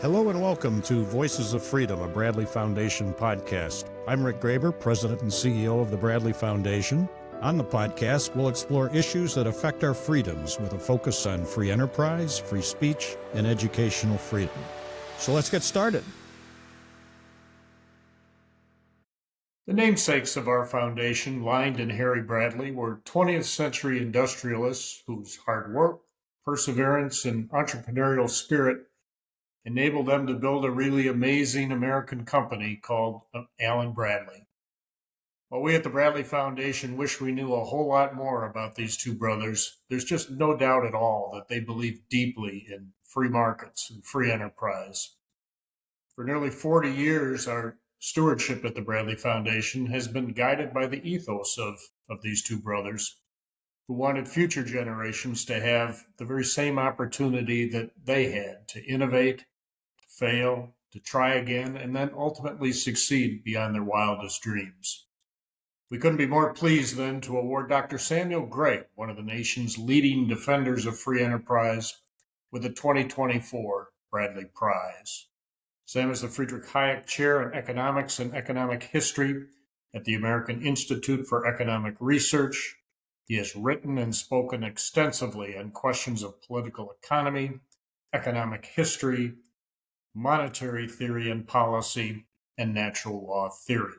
Hello and welcome to Voices of Freedom, a Bradley Foundation podcast. I'm Rick Graber, President and CEO of the Bradley Foundation. On the podcast, we'll explore issues that affect our freedoms with a focus on free enterprise, free speech, and educational freedom. So let's get started. The namesakes of our foundation, Lynd and Harry Bradley, were 20th century industrialists whose hard work, perseverance, and entrepreneurial spirit enabled them to build a really amazing American company called Allen Bradley. While we at the Bradley Foundation wish we knew a whole lot more about these two brothers, there's just no doubt at all that they believe deeply in free markets and free enterprise. For nearly 40 years, our stewardship at the Bradley Foundation has been guided by the ethos of these two brothers, who wanted future generations to have the very same opportunity that they had to innovate, to fail, to try again, and then ultimately succeed beyond their wildest dreams. We couldn't be more pleased then to award Dr. Samuel Gregg, one of the nation's leading defenders of free enterprise, with the 2024 Bradley Prize. Sam is the Friedrich Hayek Chair in Economics and Economic History at the American Institute for Economic Research. He has written and spoken extensively on questions of political economy, economic history, monetary theory and policy, and natural law theory.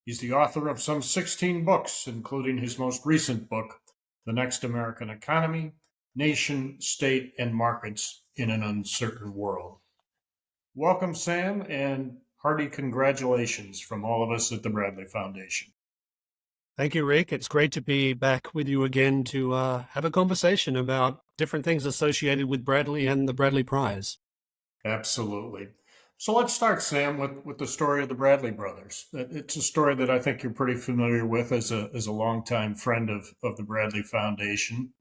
He's the author of some 16 books, including his most recent book, The Next American Economy, Nation, State, and Markets in an Uncertain World. Welcome, Sam, and hearty congratulations from all of us at the Bradley Foundation. Thank you, Rick. It's great to be back with you again to have a conversation about different things associated with Bradley and the Bradley Prize. Absolutely. So let's start, Sam, with the story of the Bradley brothers. It's a story that I think you're pretty familiar with as a longtime friend of the Bradley Foundation.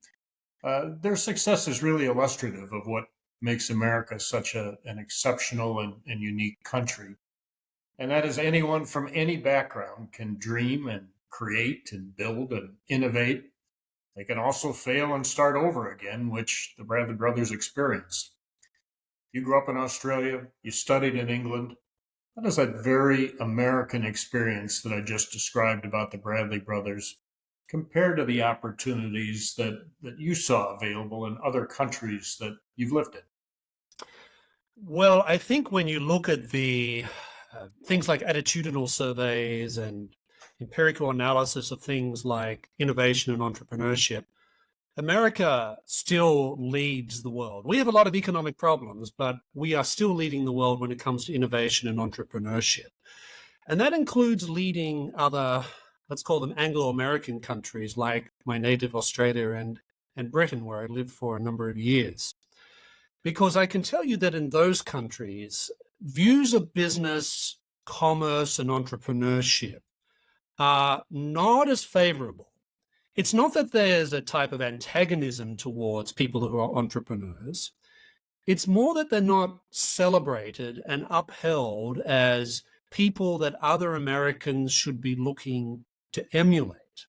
Their success is really illustrative of what makes America such an exceptional and unique country. And that is anyone from any background can dream and create and build and innovate. They can also fail and start over again, which the Bradley brothers experienced. You grew up in Australia, you studied in England. How does that very American experience that I just described about the Bradley brothers compare to the opportunities that you saw available in other countries that you've lived in? Well, I think when you look at the things like attitudinal surveys and empirical analysis of things like innovation and entrepreneurship, America still leads the world. We have a lot of economic problems, but we are still leading the world when it comes to innovation and entrepreneurship. And that includes leading other, let's call them Anglo-American countries like my native Australia and Britain, where I lived for a number of years. Because I can tell you that in those countries, views of business, commerce, and entrepreneurship are not as favorable. It's not that there's a type of antagonism towards people who are entrepreneurs. It's more that they're not celebrated and upheld as people that other Americans should be looking to emulate.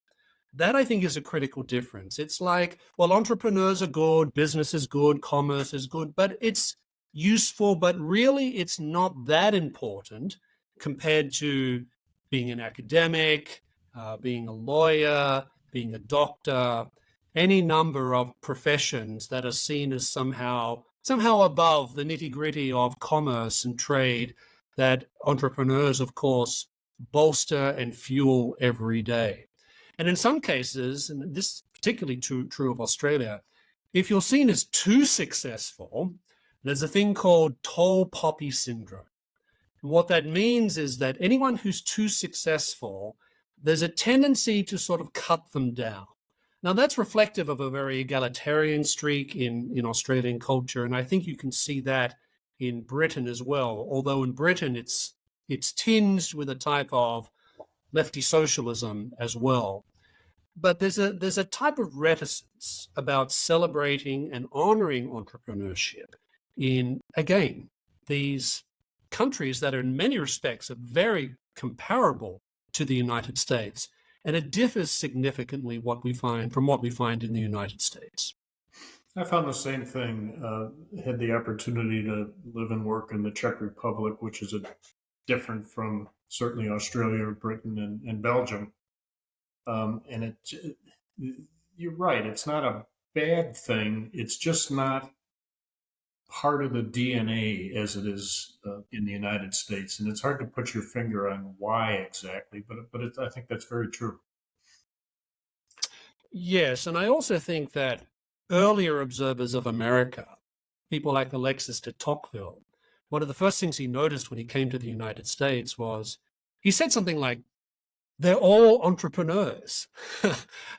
That, I think, is a critical difference. It's like, well, entrepreneurs are good, business is good, commerce is good, but it's useful, but really it's not that important compared to being an academic, being a lawyer, being a doctor, any number of professions that are seen as somehow above the nitty-gritty of commerce and trade that entrepreneurs, of course, bolster and fuel every day. And in some cases, and this is particularly true of Australia, if you're seen as too successful, there's a thing called tall poppy syndrome. And what that means is that anyone who's too successful, there's a tendency to sort of cut them down. Now, that's reflective of a very egalitarian streak in Australian culture, and I think you can see that in Britain as well, although in Britain it's tinged with a type of lefty socialism as well. But there's a type of reticence about celebrating and honoring entrepreneurship in, again, these countries that are in many respects are very comparable to the United States, and it differs significantly from what we find in the United States. I found the same thing. Had the opportunity to live and work in the Czech Republic, which is different from certainly Australia, Britain, and Belgium. And you're right. It's not a bad thing. It's just not part of the DNA as it is in the United States, and it's hard to put your finger on why exactly. But I think that's very true. Yes, and I also think that earlier observers of America, people like Alexis de Tocqueville, one of the first things he noticed when he came to the United States was he said something like, they're all entrepreneurs.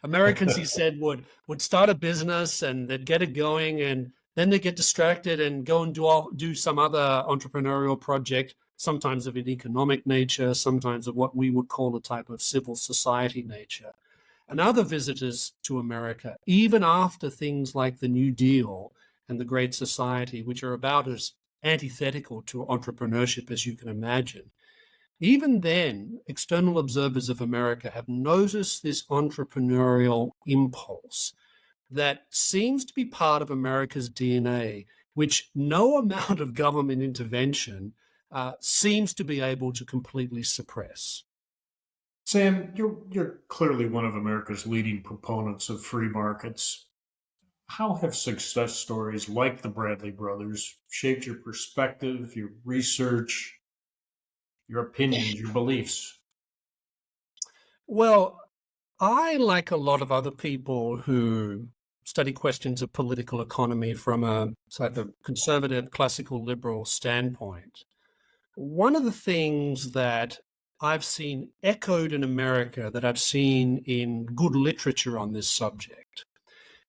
Americans, he said, would start a business and they'd get it going, and then they get distracted and go and do some other entrepreneurial project, sometimes of an economic nature, sometimes of what we would call a type of civil society nature. And other visitors to America, even after things like the New Deal and the Great Society, which are about as antithetical to entrepreneurship as you can imagine, even then, external observers of America have noticed this entrepreneurial impulse that seems to be part of America's DNA, which no amount of government intervention seems to be able to completely suppress. Sam, you're clearly one of America's leading proponents of free markets. How have success stories like the Bradley brothers shaped your perspective, your research, your opinions, your beliefs? Well, I, like a lot of other people who study questions of political economy from a sort of conservative, classical liberal standpoint, one of the things that I've seen echoed in America, that I've seen in good literature on this subject,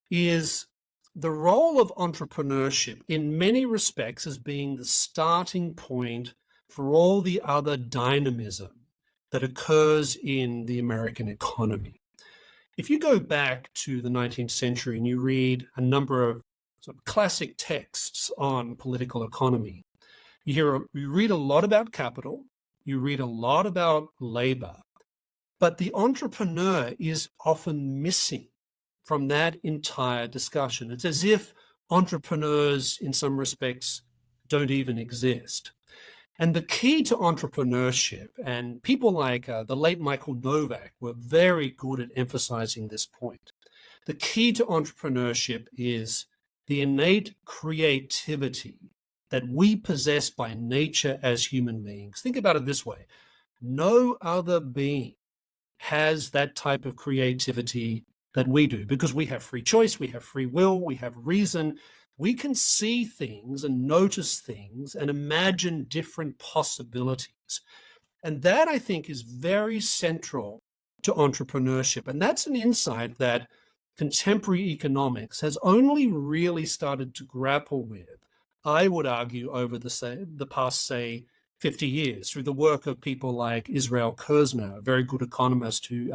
is the role of entrepreneurship in many respects as being the starting point for all the other dynamism that occurs in the American economy. If you go back to the 19th century and you read a number of sort of classic texts on political economy, you read a lot about capital, you read a lot about labor, but the entrepreneur is often missing from that entire discussion. It's as if entrepreneurs, in some respects, don't even exist. And the key to entrepreneurship, and people like the late Michael Novak were very good at emphasizing this point. The key to entrepreneurship is the innate creativity that we possess by nature as human beings. Think about it this way: no other being has that type of creativity that we do, because we have free choice, we have free will, we have reason. We can see things and notice things and imagine different possibilities. And that, I think, is very central to entrepreneurship. And that's an insight that contemporary economics has only really started to grapple with, I would argue, over the past, say, 50 years, through the work of people like Israel Kirzner, a very good economist who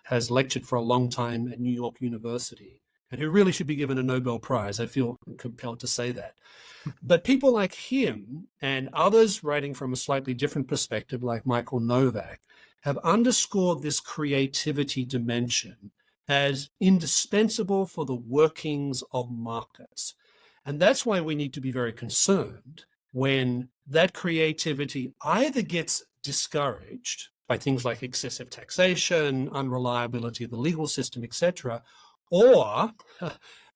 has lectured for a long time at New York University, and who really should be given a Nobel Prize. I feel compelled to say that. But people like him and others writing from a slightly different perspective, like Michael Novak, have underscored this creativity dimension as indispensable for the workings of markets. And that's why we need to be very concerned when that creativity either gets discouraged by things like excessive taxation, unreliability of the legal system, etc., or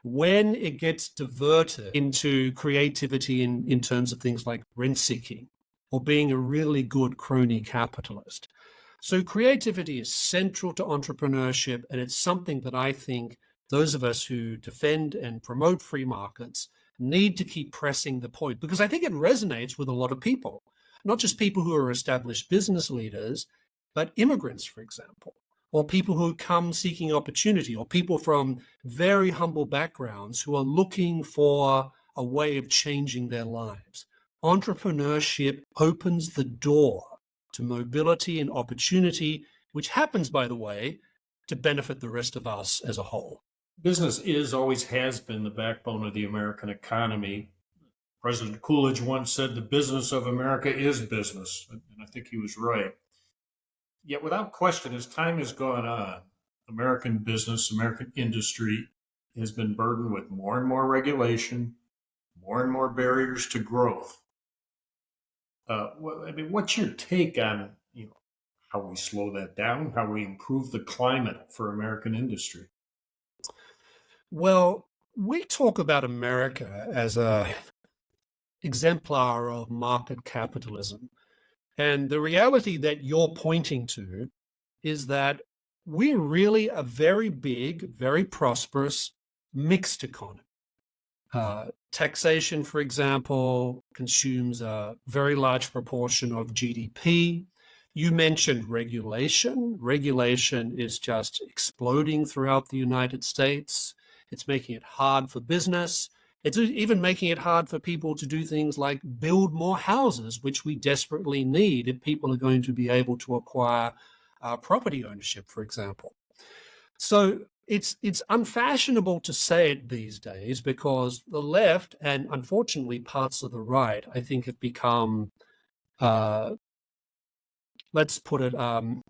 when it gets diverted into creativity in terms of things like rent seeking or being a really good crony capitalist. So creativity is central to entrepreneurship, and it's something that I think those of us who defend and promote free markets need to keep pressing the point, because I think it resonates with a lot of people, not just people who are established business leaders, but immigrants, for example, or people who come seeking opportunity, or people from very humble backgrounds who are looking for a way of changing their lives. Entrepreneurship opens the door to mobility and opportunity, which happens, by the way, to benefit the rest of us as a whole. Business is, always has been, the backbone of the American economy. President Coolidge once said, "The business of America is business," and I think he was right. Yet, without question, as time has gone on, American business, American industry has been burdened with more and more regulation, more and more barriers to growth. I mean, what's your take on how we slow that down, how we improve the climate for American industry? Well, we talk about America as a exemplar of market capitalism. And the reality that you're pointing to is that we're really a very big, very prosperous mixed economy. Taxation, for example, consumes a very large proportion of GDP. You mentioned regulation. Regulation is just exploding throughout the United States. It's making it hard for business. It's even making it hard for people to do things like build more houses, which we desperately need if people are going to be able to acquire property ownership, for example. So it's unfashionable to say it these days because the left and unfortunately parts of the right, I think, have become, let's put it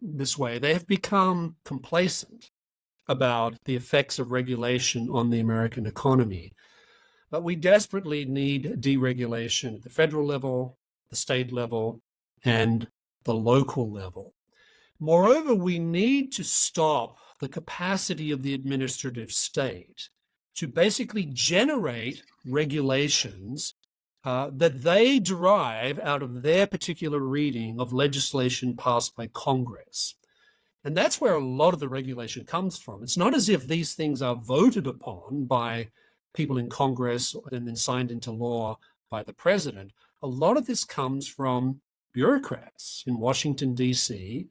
this way, they have become complacent about the effects of regulation on the American economy. But we desperately need deregulation at the federal level, the state level, and the local level. Moreover, we need to stop the capacity of the administrative state to basically generate regulations that they derive out of their particular reading of legislation passed by Congress. And that's where a lot of the regulation comes from. It's not as if these things are voted upon by people in Congress and then signed into law by the president. A lot of this comes from bureaucrats in Washington, D.C.,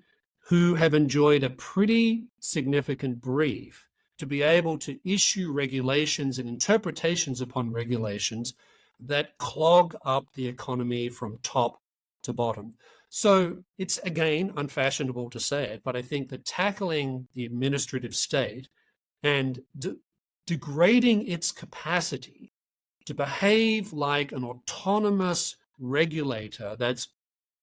who have enjoyed a pretty significant brief to be able to issue regulations and interpretations upon regulations that clog up the economy from top to bottom. So it's, again, unfashionable to say it, but I think that tackling the administrative state and degrading its capacity to behave like an autonomous regulator that's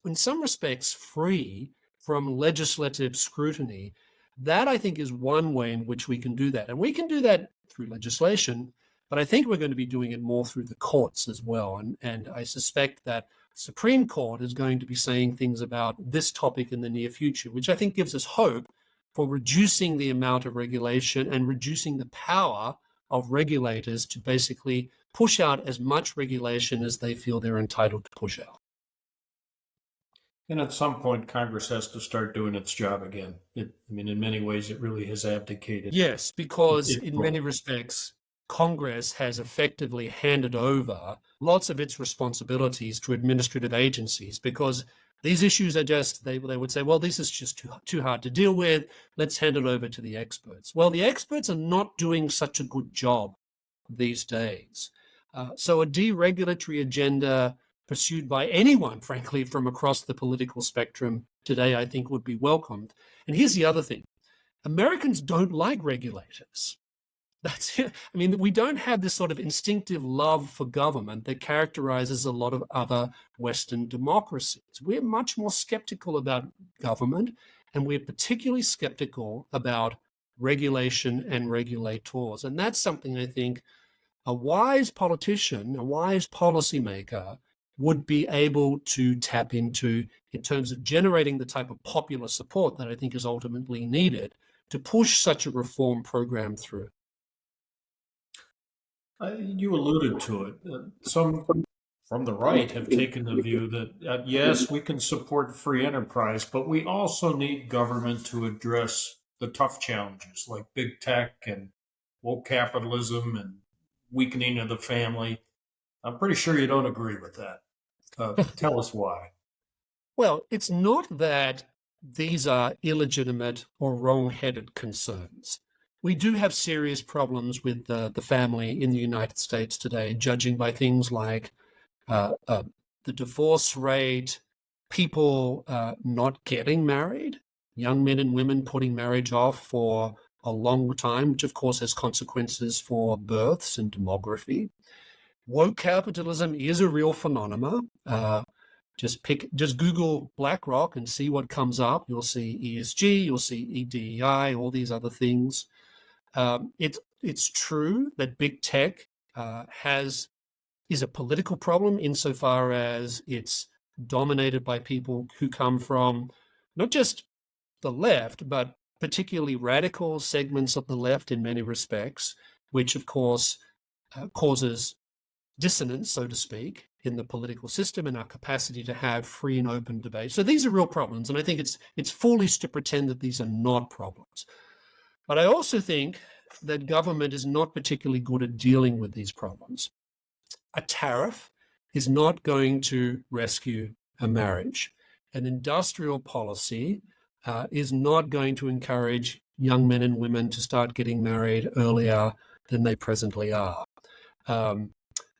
in some respects free from legislative scrutiny, that I think is one way in which we can do that. And we can do that through legislation, but I think we're going to be doing it more through the courts as well. And I suspect that Supreme Court is going to be saying things about this topic in the near future, which I think gives us hope for reducing the amount of regulation and reducing the power of regulators to basically push out as much regulation as they feel they're entitled to push out. And at some point, Congress has to start doing its job again. I mean, in many ways, it really has abdicated. Yes, because its in role. many respects, Congress has effectively handed over lots of its responsibilities to administrative agencies because these issues are just, they would say, well, this is just too hard to deal with. Let's hand it over to the experts. Well, the experts are not doing such a good job these days. So a deregulatory agenda pursued by anyone, frankly, from across the political spectrum today, I think would be welcomed. And here's the other thing. Americans don't like regulators. That's it. I mean, we don't have this sort of instinctive love for government that characterizes a lot of other Western democracies. We're much more skeptical about government, and we're particularly skeptical about regulation and regulators. And that's something I think a wise politician, a wise policymaker would be able to tap into in terms of generating the type of popular support that I think is ultimately needed to push such a reform program through. You alluded to it. Some from the right have taken the view that, yes, we can support free enterprise, but we also need government to address the tough challenges like big tech and woke capitalism and weakening of the family. I'm pretty sure you don't agree with that. Tell us why. Well, it's not that these are illegitimate or wrong-headed concerns. We do have serious problems with the family in the United States today, judging by things like the divorce rate, people not getting married, young men and women putting marriage off for a long time, which of course has consequences for births and demography. Woke capitalism is a real phenomenon. Just Google BlackRock and see what comes up. You'll see ESG, you'll see EDEI, all these other things. It's it's true that big tech is a political problem insofar as it's dominated by people who come from not just the left, but particularly radical segments of the left in many respects, which of course causes dissonance, so to speak, in the political system and our capacity to have free and open debate. So these are real problems, and I think it's foolish to pretend that these are not problems. But I also think that government is not particularly good at dealing with these problems. A tariff is not going to rescue a marriage. An industrial policy is not going to encourage young men and women to start getting married earlier than they presently are.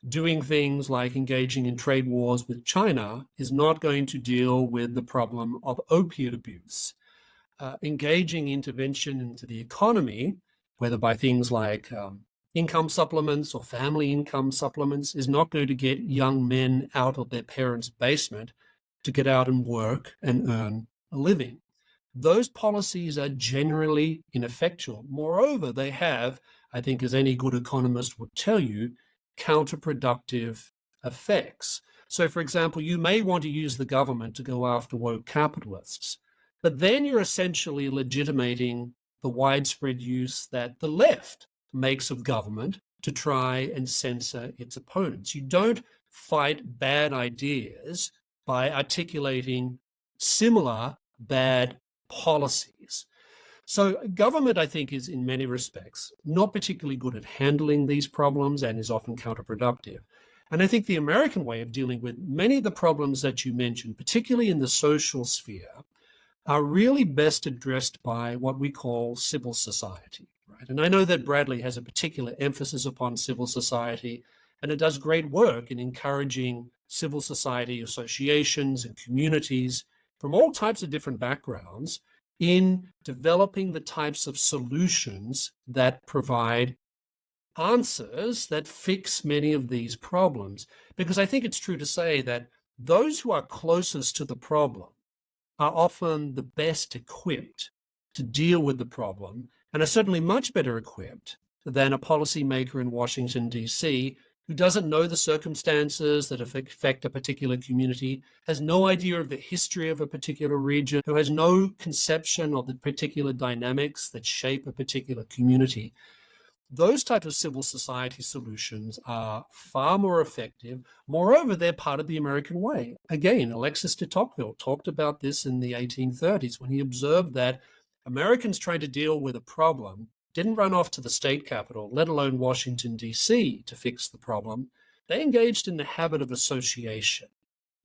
Doing things like engaging in trade wars with China is not going to deal with the problem of opiate abuse. Engaging intervention into the economy, whether by things like income supplements or family income supplements, is not going to get young men out of their parents' basement to get out and work and earn a living. Those policies are generally ineffectual. Moreover, they have, I think, as any good economist would tell you, counterproductive effects. So, for example, you may want to use the government to go after woke capitalists, but then you're essentially legitimating the widespread use that the left makes of government to try and censor its opponents. You don't fight bad ideas by articulating similar bad policies. So government, I think, is in many respects not particularly good at handling these problems and is often counterproductive. And I think the American way of dealing with many of the problems that you mentioned, particularly in the social sphere, are really best addressed by what we call civil society. Right? And I know that Bradley has a particular emphasis upon civil society, and it does great work in encouraging civil society associations and communities from all types of different backgrounds in developing the types of solutions that provide answers that fix many of these problems. Because I think it's true to say that those who are closest to the problem are often the best equipped to deal with the problem and are certainly much better equipped than a policymaker in Washington, D.C., who doesn't know the circumstances that affect a particular community, has no idea of the history of a particular region, who has no conception of the particular dynamics that shape a particular community. Those types of civil society solutions are far more effective. Moreover, they're part of the American way. Again, Alexis de Tocqueville talked about this in the 1830s when he observed that Americans trying to deal with a problem didn't run off to the state capital, let alone Washington, D.C., to fix the problem. They engaged in the habit of association,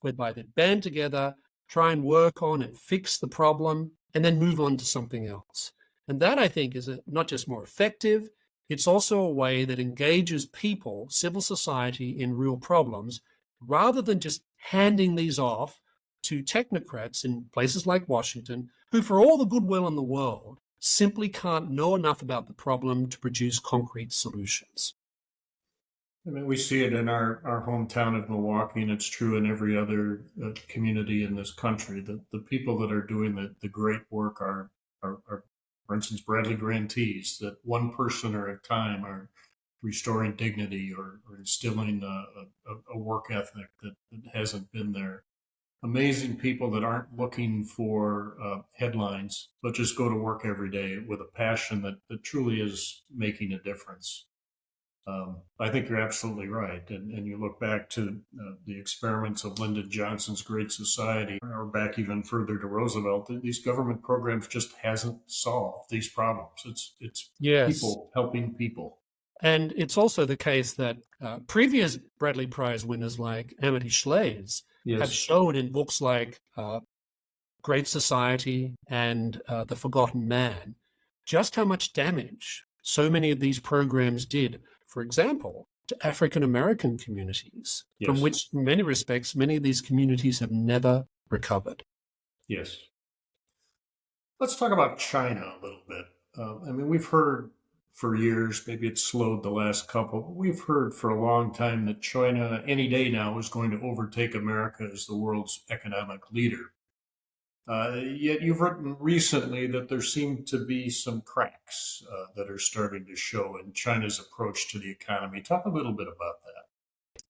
whereby they'd band together, try and work on and fix the problem, and then move on to something else. And that, I think, is not just more effective, it's also a way that engages people, civil society, in real problems, rather than just handing these off to technocrats in places like Washington, who, for all the goodwill in the world, simply can't know enough about the problem to produce concrete solutions. I mean, we see it in our hometown of Milwaukee, and it's true in every other community in this country. The people that are doing the great work are, for instance, Bradley grantees, that one person at a time are restoring dignity or instilling a work ethic that hasn't been there. Amazing people that aren't looking for headlines, but just go to work every day with a passion that truly is making a difference. I think you're absolutely right. And you look back to the experiments of Lyndon Johnson's Great Society, or back even further to Roosevelt, these government programs just hasn't solved these problems. It's Yes. people helping people. And it's also the case that previous Bradley Prize winners like Amity Shlaes have Yes. shown in books like Great Society and The Forgotten Man just how much damage so many of these programs did, for example, to African American communities, from Yes. which, in many respects, many of these communities have never recovered. Yes. Let's talk about China a little bit. I mean, we've heard for years, maybe it's slowed the last couple, but we've heard for a long time that China, any day now, is going to overtake America as the world's economic leader. Yet you've written recently that there seem to be some cracks that are starting to show in China's approach to the economy. Talk a little bit about that.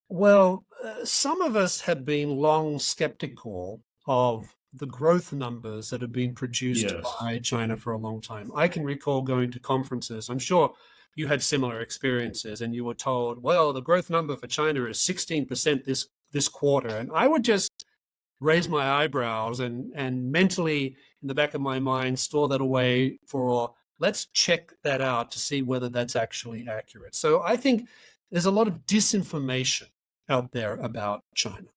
Well, some of us have been long skeptical of the growth numbers that have been produced Yes. by China for a long time. I can recall going to conferences. I'm sure you had similar experiences, and you were told, "Well, the growth number for China is 16% this quarter," and I would just raise my eyebrows and mentally in the back of my mind store that away for let's check that out to see whether that's actually accurate. So I think there's a lot of disinformation out there about China.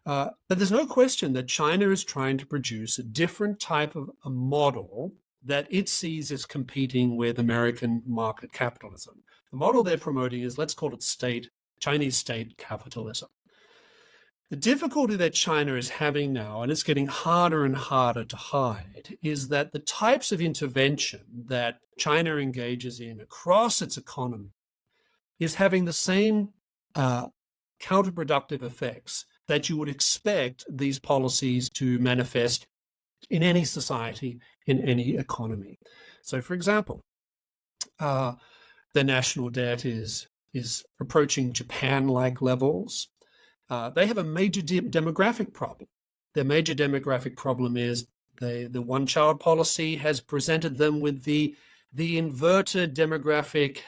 But there's no question that China is trying to produce a different type of a model that it sees as competing with American market capitalism. The model they're promoting is, let's call it Chinese state capitalism. The difficulty that China is having now, and it's getting harder and harder to hide, is that the types of intervention that China engages in across its economy is having the same counterproductive effects that you would expect these policies to manifest in any society, in any economy. So, for example, the national debt is approaching Japan-like levels. They have a major demographic problem. Their major demographic problem is the one-child policy has presented them with the inverted demographic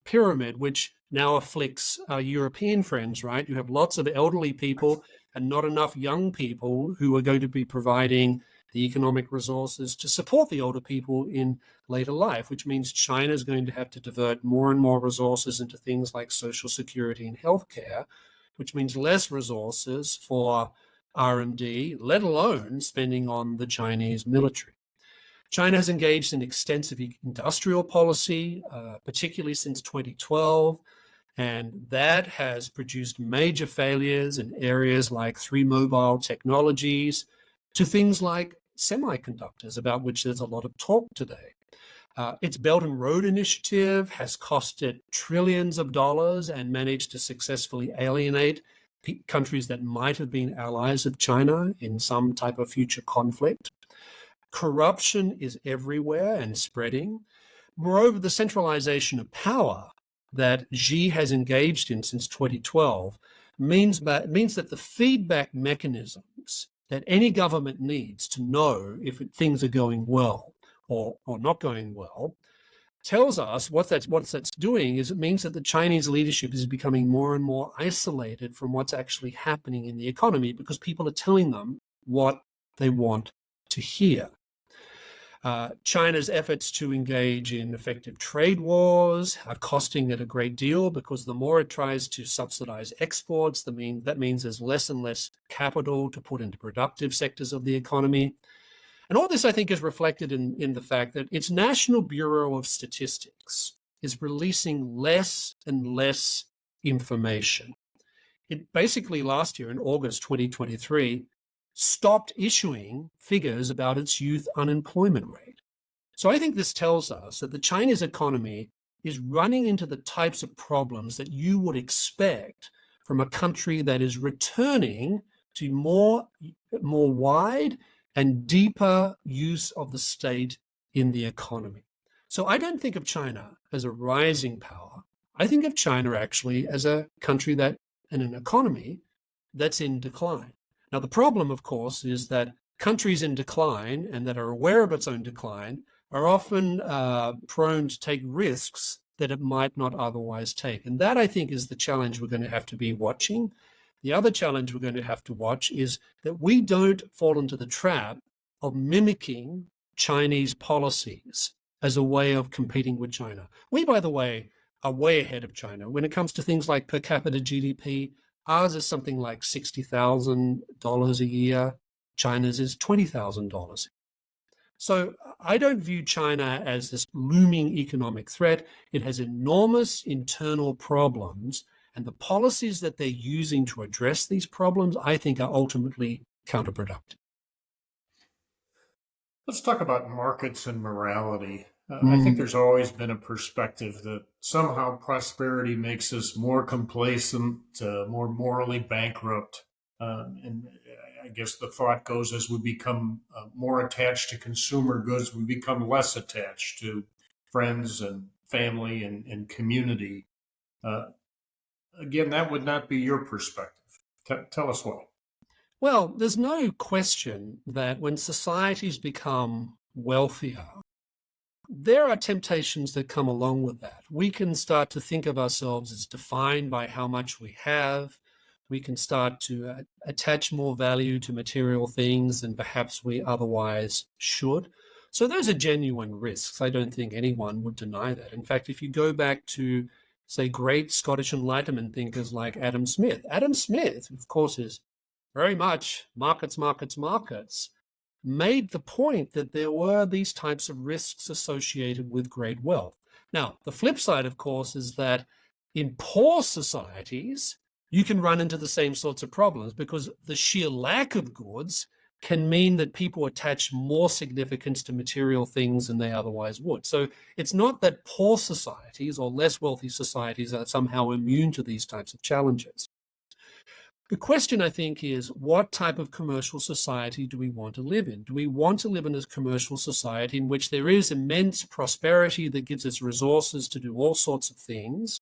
pyramid, which now afflicts our European friends, right? You have lots of elderly people and not enough young people who are going to be providing the economic resources to support the older people in later life, which means China is going to have to divert more and more resources into things like social security and healthcare, which means less resources for R&D, let alone spending on the Chinese military. China has engaged in extensive industrial policy, particularly since 2012, and that has produced major failures in areas like 3 mobile technologies to things like semiconductors, about which there's a lot of talk today. Its Belt and Road Initiative has cost it trillions of dollars and managed to successfully alienate countries that might have been allies of China in some type of future conflict. Corruption is everywhere and spreading. Moreover, the centralization of power that Xi has engaged in since 2012 means that the feedback mechanisms that any government needs to know if things are going well or not going well tells us what that's doing is it means that the Chinese leadership is becoming more and more isolated from what's actually happening in the economy because people are telling them what they want to hear. China's efforts to engage in effective trade wars are costing it a great deal because the more it tries to subsidize exports, that means there's less and less capital to put into productive sectors of the economy. And all this, I think, is reflected in the fact that its National Bureau of Statistics is releasing less and less information. It basically last year, in August 2023, stopped issuing figures about its youth unemployment rate. So I think this tells us that the Chinese economy is running into the types of problems that you would expect from a country that is returning to more wide and deeper use of the state in the economy. So I don't think of China as a rising power. I think of China actually as a country that, and an economy that's in decline. Now, the problem, of course, is that countries in decline and that are aware of its own decline are often prone to take risks that it might not otherwise take. And that, I think, is the challenge we're going to have to be watching. The other challenge we're going to have to watch is that we don't fall into the trap of mimicking Chinese policies as a way of competing with China. We, by the way, are way ahead of China. When it comes to things like per capita GDP, ours is something like $60,000 a year. China's is $20,000. So I don't view China as this looming economic threat. It has enormous internal problems, and the policies that they're using to address these problems, I think, are ultimately counterproductive. Let's talk about markets and morality. I think Mm. there's always been a perspective that somehow prosperity makes us more complacent, more morally bankrupt. And I guess the thought goes as we become more attached to consumer goods, we become less attached to friends and family and community. Uh, Again, that would not be your perspective. Tell us why. Well, there's no question that when societies become wealthier, there are temptations that come along with that. We can start to think of ourselves as defined by how much we have. We can start to attach more value to material things than perhaps we otherwise should. So those are genuine risks. I don't think anyone would deny that. In fact, if you go back to, say, great Scottish Enlightenment thinkers like Adam Smith, of course, is very much markets, markets, markets, made the point that there were these types of risks associated with great wealth. Now, the flip side, of course, is that in poor societies, you can run into the same sorts of problems because the sheer lack of goods can mean that people attach more significance to material things than they otherwise would. So it's not that poor societies or less wealthy societies are somehow immune to these types of challenges. The question, I think, is what type of commercial society do we want to live in? Do we want to live in a commercial society in which there is immense prosperity that gives us resources to do all sorts of things,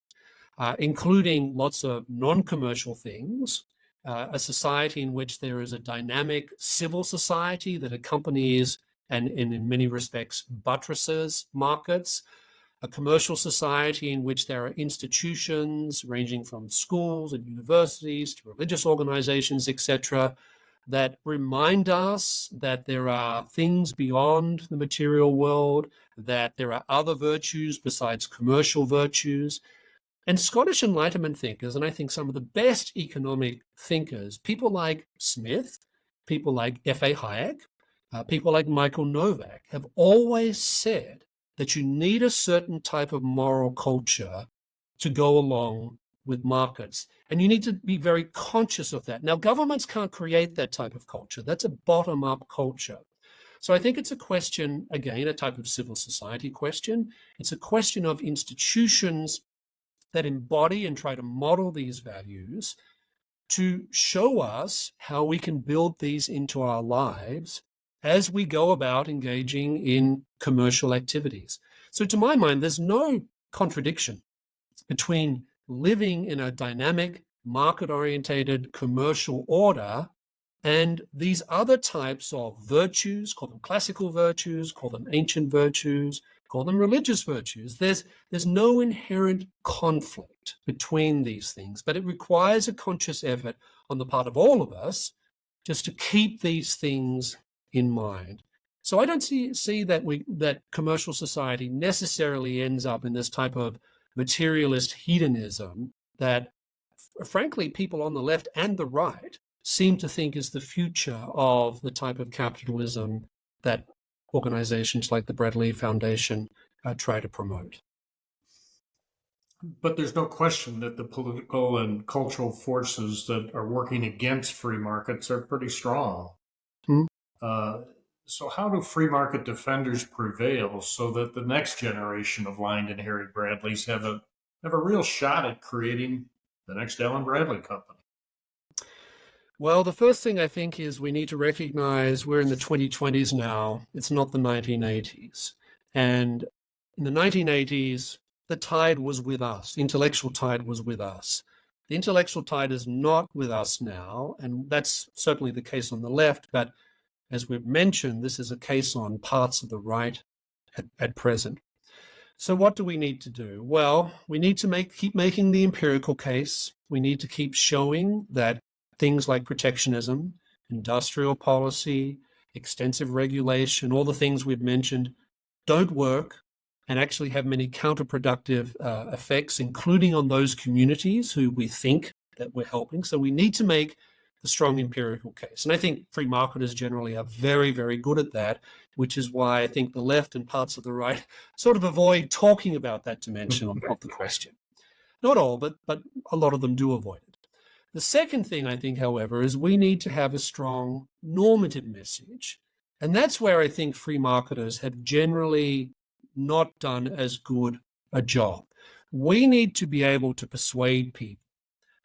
including lots of non-commercial things, a society in which there is a dynamic civil society that accompanies and in many respects buttresses markets, a commercial society in which there are institutions ranging from schools and universities to religious organizations, etc., that remind us that there are things beyond the material world, that there are other virtues besides commercial virtues. And Scottish Enlightenment thinkers, and I think some of the best economic thinkers, people like Smith, people like F.A. Hayek, people like Michael Novak, have always said that you need a certain type of moral culture to go along with markets. And you need to be very conscious of that. Now, governments can't create that type of culture. That's a bottom-up culture. So I think it's a question, again, a type of civil society question. It's a question of institutions that embody and try to model these values to show us how we can build these into our lives as we go about engaging in commercial activities. So to my mind, there's no contradiction between living in a dynamic, market-orientated commercial order and these other types of virtues, call them classical virtues, call them ancient virtues, call them religious virtues. There's no inherent conflict between these things, but it requires a conscious effort on the part of all of us just to keep these things in mind. So I don't see that commercial society necessarily ends up in this type of materialist hedonism that, frankly, people on the left and the right seem to think is the future of the type of capitalism that organizations like the Bradley Foundation try to promote. But there's no question that the political and cultural forces that are working against free markets are pretty strong. Hmm? Uh, so, how do free market defenders prevail so that the next generation of Lynd and Harry Bradleys have a real shot at creating the next Allen Bradley company? Well, the first thing I think is we need to recognize we're in the 2020s now. It's not the 1980s. And in the 1980s, the tide was with us. The intellectual tide was with us. The intellectual tide is not with us now, and that's certainly the case on the left. But as we've mentioned, this is a case on parts of the right at present. So what do we need to do? Well, we need to keep making the empirical case. We need to keep showing that things like protectionism, industrial policy, extensive regulation, all the things we've mentioned don't work and actually have many counterproductive effects, including on those communities who we think that we're helping. So we need to make the strong empirical case. And I think free marketers generally are very, very good at that, which is why I think the left and parts of the right sort of avoid talking about that dimension of the question. Not all, but a lot of them do avoid it. The second thing I think, however, is we need to have a strong normative message. And that's where I think free marketers have generally not done as good a job. We need to be able to persuade people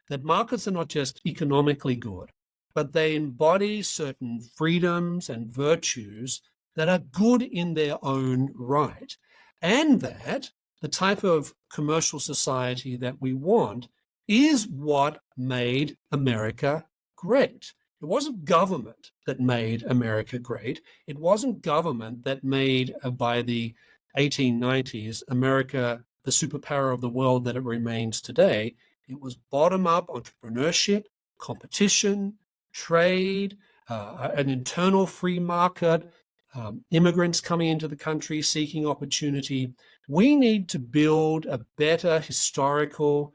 that markets are not just economically good, but they embody certain freedoms and virtues that are good in their own right, and that the type of commercial society that we want is what made America great. It wasn't government that made America great. It wasn't government that made, by the 1890s, America the superpower of the world that it remains today. It was bottom-up entrepreneurship, competition, trade, an internal free market, immigrants coming into the country seeking opportunity. We need to build a better historical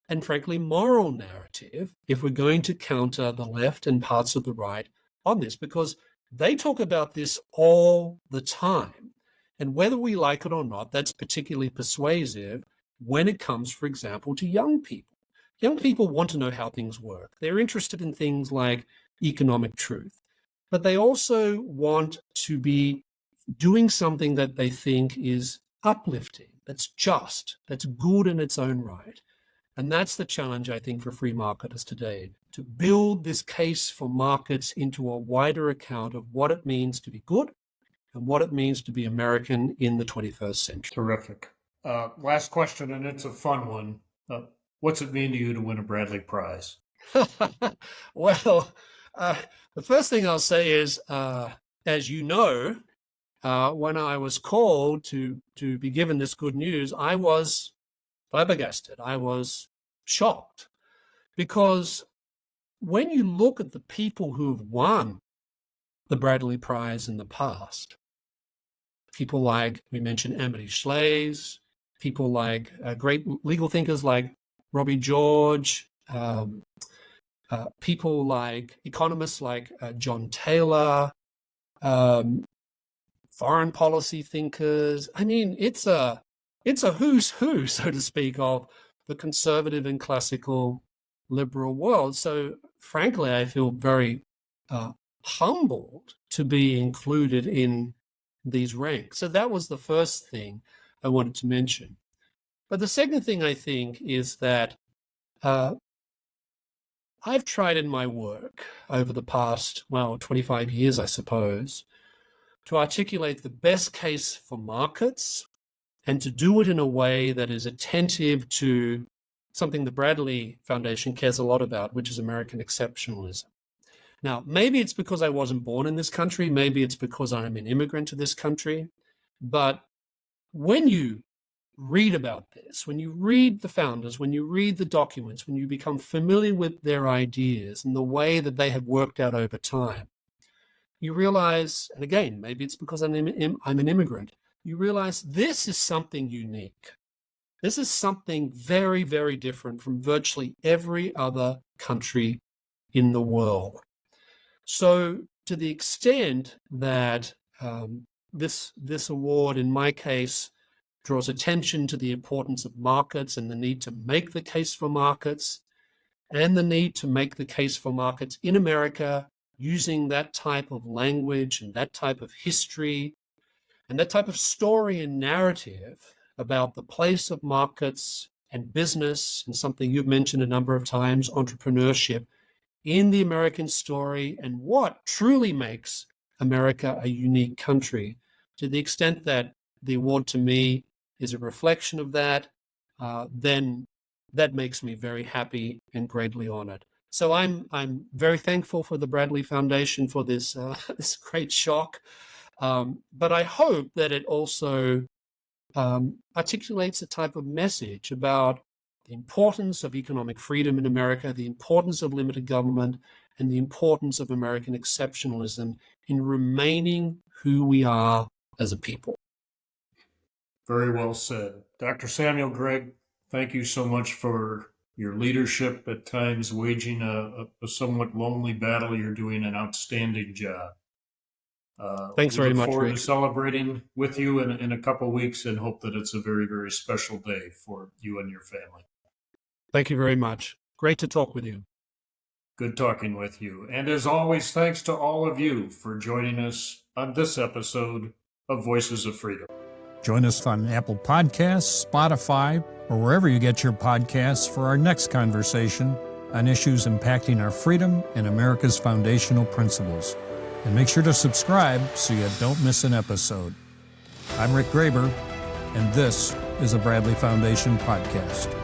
and frankly moral narrative if we're going to counter the left and parts of the right on this, because they talk about this all the time. And whether we like it or not, that's particularly persuasive when it comes, for example, to young people. Young people want to know how things work. They're interested in things like economic truth, but they also want to be doing something that they think is uplifting, that's just, that's good in its own right. And that's the challenge, I think, for free marketers today, to build this case for markets into a wider account of what it means to be good and what it means to be American in the 21st century. Terrific. Last question, and it's a fun one. What's it mean to you to win a Bradley Prize? Well, the first thing I'll say is, as you know, when I was called to be given this good news, I was flabbergasted. I was shocked, because when you look at the people who've won the Bradley Prize in the past, people like, we mentioned Amity Shlaes, people like great legal thinkers like Robbie George, people like economists like John Taylor, foreign policy thinkers. I mean, it's a who's who, so to speak, of the conservative and classical liberal world. So frankly, I feel very humbled to be included in these ranks. So that was the first thing I wanted to mention. But the second thing I think is that I've tried in my work over the past, 25 years, I suppose, to articulate the best case for markets and to do it in a way that is attentive to something the Bradley Foundation cares a lot about, which is American exceptionalism. Now, maybe it's because I wasn't born in this country, maybe it's because I'm an immigrant to this country, but when you read about this, when you read the founders, when you read the documents, when you become familiar with their ideas and the way that they have worked out over time, you realize, and again, maybe it's because I'm an immigrant, you realize this is something unique. This is something very, very different from virtually every other country in the world. So to the extent that this award, in my case, draws attention to the importance of markets and the need to make the case for markets, and the need to make the case for markets in America using that type of language and that type of history and that type of story and narrative about the place of markets and business, and something you've mentioned a number of times, entrepreneurship, in the American story and what truly makes America a unique country. To the extent that the award to me is a reflection of that, then that makes me very happy and greatly honored. So I'm very thankful for the Bradley Foundation for this this great shock, but I hope that it also articulates a type of message about the importance of economic freedom in America, the importance of limited government, and the importance of American exceptionalism in remaining who we are as a people. Very well said. Dr. Samuel Gregg, thank you so much for your leadership, at times waging a somewhat lonely battle. You're doing an outstanding job. Thanks very much. We look forward Rick. to celebrating with you in a couple of weeks, and hope that it's a very, very special day for you and your family. Thank you very much. Great to talk with you. Good talking with you. And as always, thanks to all of you for joining us on this episode of Voices of Freedom. Join us on Apple Podcasts, Spotify, or wherever you get your podcasts for our next conversation on issues impacting our freedom and America's foundational principles. And make sure to subscribe so you don't miss an episode. I'm Rick Graber, and this is a Bradley Foundation podcast.